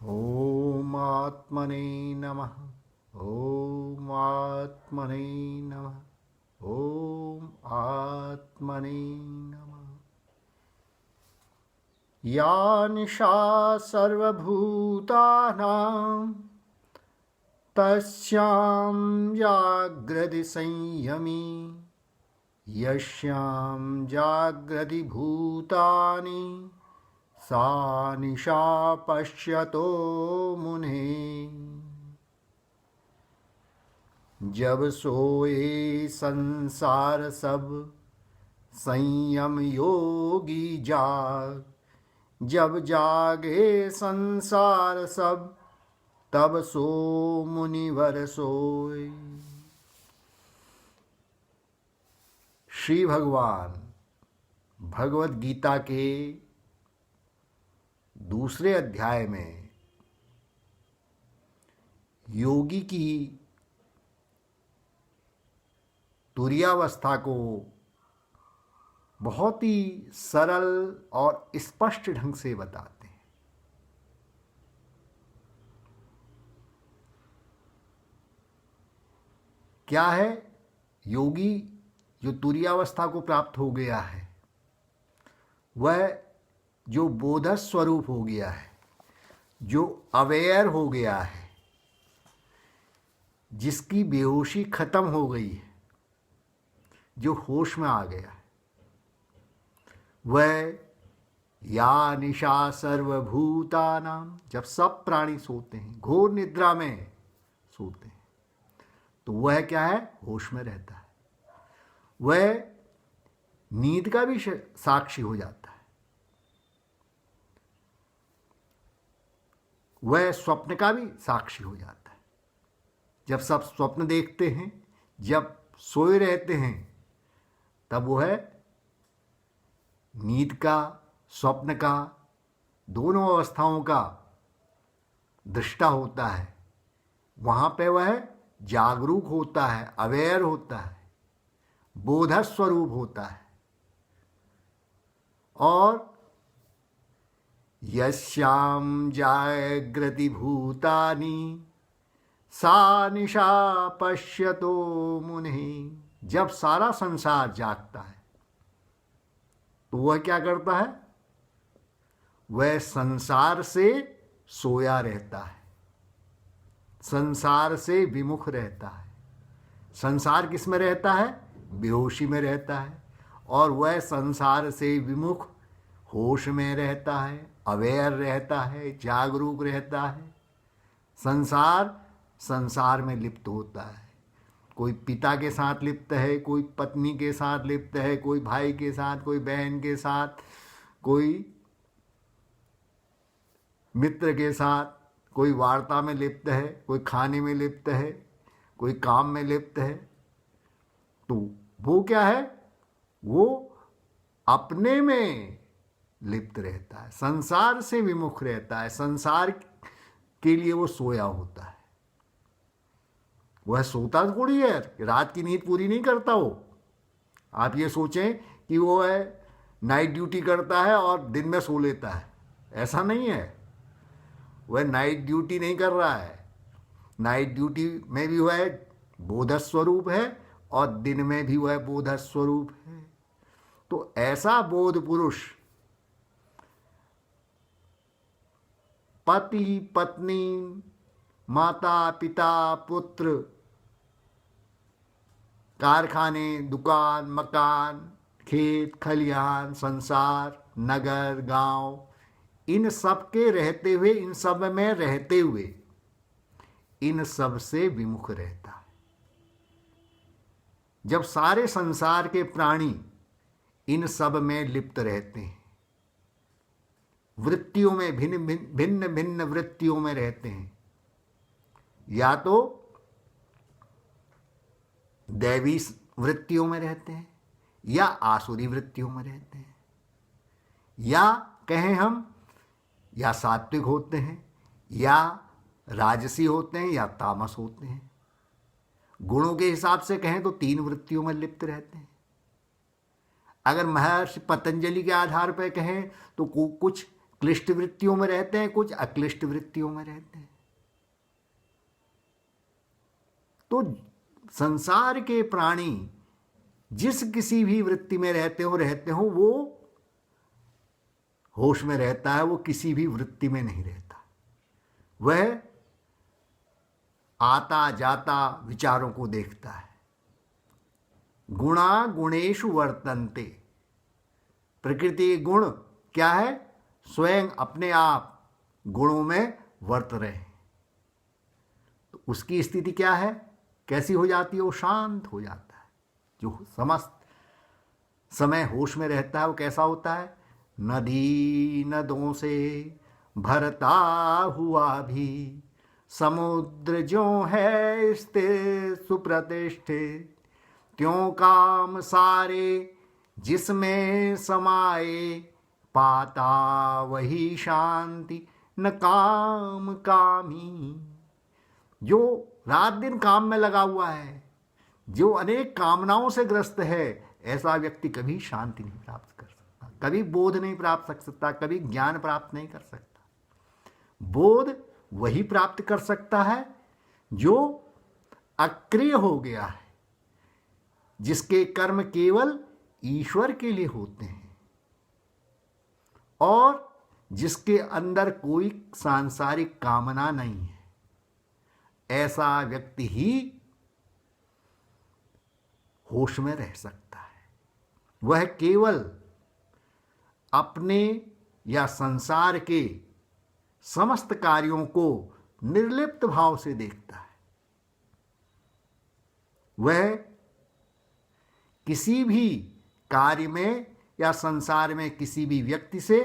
ॐ आत्मने नमः। ॐ आत्मने नमः। ॐ आत्मने नमः। या निशा सर्वभूतानां तस्यां जाग्रति संयमी। यस्यां जाग्रति भूतानि सा निशा पश्यतो मुनेः। जब सोए संसार सब संयम योगी जाग। जब जागे संसार सब तब सो मुनिवर सोए। श्री भगवान भगवत गीता के दूसरे अध्याय में योगी की तुरीयावस्था को बहुत ही सरल और स्पष्ट ढंग से बताते हैं। क्या है योगी जो तुरीयावस्था को प्राप्त हो गया है, वह जो बोध स्वरूप हो गया है, जो अवेयर हो गया है, जिसकी बेहोशी खत्म हो गई है, जो होश में आ गया है, वह या निशा सर्वभूतानां, जब सब प्राणी सोते हैं, घोर निद्रा में सोते हैं, तो वह क्या है, होश में रहता है। वह नींद का भी साक्षी हो जाता है। वह स्वप्न का भी साक्षी हो जाता है। जब सब स्वप्न देखते हैं, जब सोए रहते हैं, तब वह नींद का, स्वप्न का, दोनों अवस्थाओं का दृष्टा होता है। वहाँ पे वह जागरूक होता है, अवेयर होता है, बोध स्वरूप होता है। और यस्यां जाग्रति भूतानि सा निशा पश्यतो मुनिः। जब सारा संसार जागता है तो वह क्या करता है, वह संसार से सोया रहता है, संसार से विमुख रहता है। संसार किस में रहता है, बेहोशी में रहता है। और वह संसार से विमुख होश में रहता है, अवेयर रहता है, जागरूक रहता है। संसार में लिप्त होता है। कोई पिता के साथ लिप्त है, कोई पत्नी के साथ लिप्त है, कोई भाई के साथ, कोई बहन के साथ, कोई मित्र के साथ, कोई वार्ता में लिप्त है, कोई खाने में लिप्त है, कोई काम में लिप्त है। तो वो क्या है, वो अपने में लिप्त रहता है, संसार से विमुख रहता है, संसार के लिए वो सोया होता है। वह सोता थोड़ी है, रात की नींद पूरी नहीं करता वो। आप ये सोचें कि वो है नाइट ड्यूटी करता है और दिन में सो लेता है, ऐसा नहीं है। वह नाइट ड्यूटी नहीं कर रहा है। नाइट ड्यूटी में भी वह बोध स्वरूप है और दिन में भी वह बोध स्वरूप है। तो ऐसा बोध पुरुष पति पत्नी, माता पिता, पुत्र, कारखाने, दुकान, मकान, खेत खलिहान, संसार, नगर, गांव, इन सब के रहते हुए, इन सब में रहते हुए, इन सब से विमुख रहता है। जब सारे संसार के प्राणी इन सब में लिप्त रहते हैं, वृत्तियों में भिन्न भिन्न वृत्तियों में रहते हैं, या तो दैवी वृत्तियों में रहते हैं, या आसुरी वृत्तियों में रहते हैं, या कहें हम या सात्विक होते हैं, या राजसी होते हैं, या तामस होते हैं। गुणों के हिसाब से कहें तो 3 वृत्तियों में लिप्त रहते हैं। अगर महर्षि पतंजलि के आधार पर कहें तो कुछ क्लिष्ट वृत्तियों में रहते हैं, कुछ अक्लिष्ट वृत्तियों में रहते हैं। तो संसार के प्राणी जिस किसी भी वृत्ति में रहते हो वो होश में रहता है, वो किसी भी वृत्ति में नहीं रहता। वह आता जाता विचारों को देखता है। गुणा गुणेषु वर्तन्ते, प्रकृति के गुण क्या है? स्वयं अपने आप गुणों में वर्त रहे हैं। तो उसकी स्थिति क्या है? कैसी हो जाती है? वो शांत हो जाता है। जो समस्त समय होश में रहता है वो कैसा होता है? नदी नदों से भरता हुआ भी समुद्र जो है स्थिर सुप्रतिष्ठित, त्यों काम सारे जिसमें समाये, पाता वही शांति न काम कामी। जो रात दिन काम में लगा हुआ है, जो अनेक कामनाओं से ग्रस्त है, ऐसा व्यक्ति कभी शांति नहीं प्राप्त कर सकता, कभी बोध नहीं प्राप्त कर सकता, कभी ज्ञान प्राप्त नहीं कर सकता। बोध वही प्राप्त कर सकता है जो अक्रिय हो गया है, जिसके कर्म केवल ईश्वर के लिए होते हैं और जिसके अंदर कोई सांसारिक कामना नहीं है। ऐसा व्यक्ति ही होश में रह सकता है। वह केवल अपने या संसार के समस्त कार्यों को निर्लिप्त भाव से देखता है। वह किसी भी कार्य में या संसार में किसी भी व्यक्ति से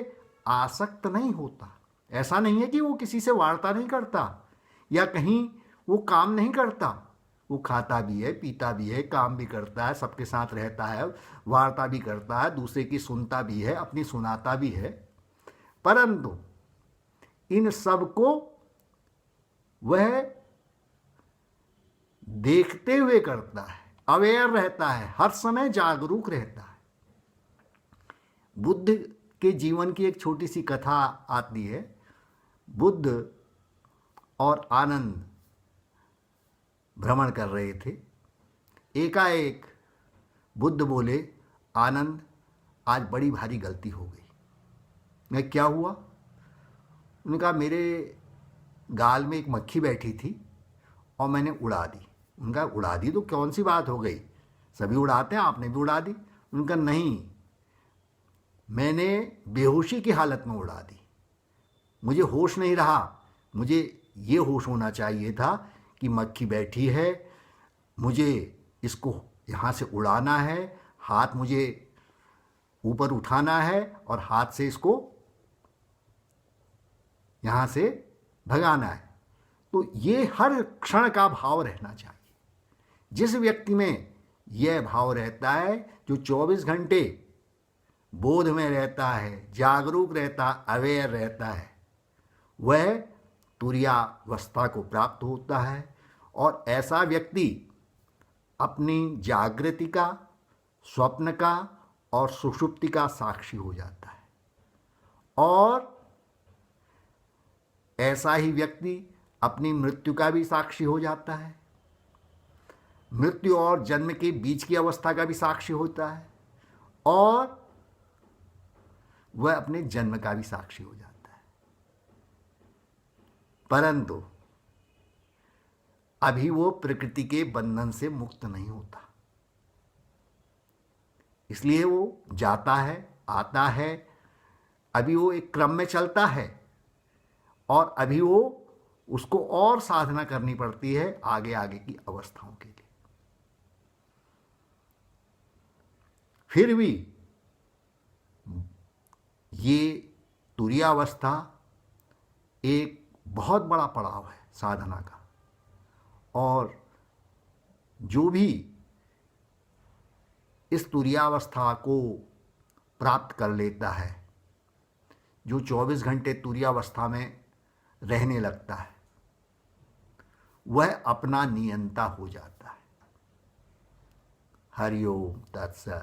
आसक्त नहीं होता। ऐसा नहीं है कि वो किसी से वार्ता नहीं करता या कहीं वो काम नहीं करता। वो खाता भी है, पीता भी है, काम भी करता है, सबके साथ रहता है, वार्ता भी करता है, दूसरे की सुनता भी है, अपनी सुनाता भी है। परंतु इन सब को वह देखते हुए करता है, अवेयर रहता है, हर समय जागरूक रहता है। बुद्ध के जीवन की एक छोटी सी कथा आती है। बुद्ध और आनंद भ्रमण कर रहे थे। एकाएक बुद्ध बोले, आनंद आज बड़ी भारी गलती हो गई। मैं क्या हुआ? उन्होंने कहा, मेरे गाल में एक मक्खी बैठी थी और मैंने उड़ा दी। उनका उड़ा दी तो कौन सी बात हो गई, सभी उड़ाते हैं, आपने भी उड़ा दी। उनका नहीं, मैंने बेहोशी की हालत में उड़ा दी, मुझे होश नहीं रहा। मुझे ये होश होना चाहिए था कि मक्खी बैठी है, मुझे इसको यहाँ से उड़ाना है, हाथ मुझे ऊपर उठाना है और हाथ से इसको यहाँ से भगाना है। तो ये हर क्षण का भाव रहना चाहिए। जिस व्यक्ति में यह भाव रहता है, जो 24 घंटे बोध में रहता है, जागरूक रहता, अवेयर रहता है, वह तुरीयावस्था को प्राप्त होता है। और ऐसा व्यक्ति अपनी जागृति का, स्वप्न का और सुषुप्ति का साक्षी हो जाता है। और ऐसा ही व्यक्ति अपनी मृत्यु का भी साक्षी हो जाता है, मृत्यु और जन्म के बीच की अवस्था का भी साक्षी होता है, और वह अपने जन्म का भी साक्षी हो जाता है। परंतु अभी वो प्रकृति के बंधन से मुक्त नहीं होता, इसलिए वो जाता है, आता है। अभी वो एक क्रम में चलता है और अभी वो उसको और साधना करनी पड़ती है आगे आगे की अवस्थाओं के लिए। फिर भी ये तुरीयावस्था एक बहुत बड़ा पड़ाव है साधना का। और जो भी इस तुरीयावस्था को प्राप्त कर लेता है, जो 24 घंटे तुरीयावस्था में रहने लगता है, वह अपना नियंता हो जाता है। हरि ओम तत्सत।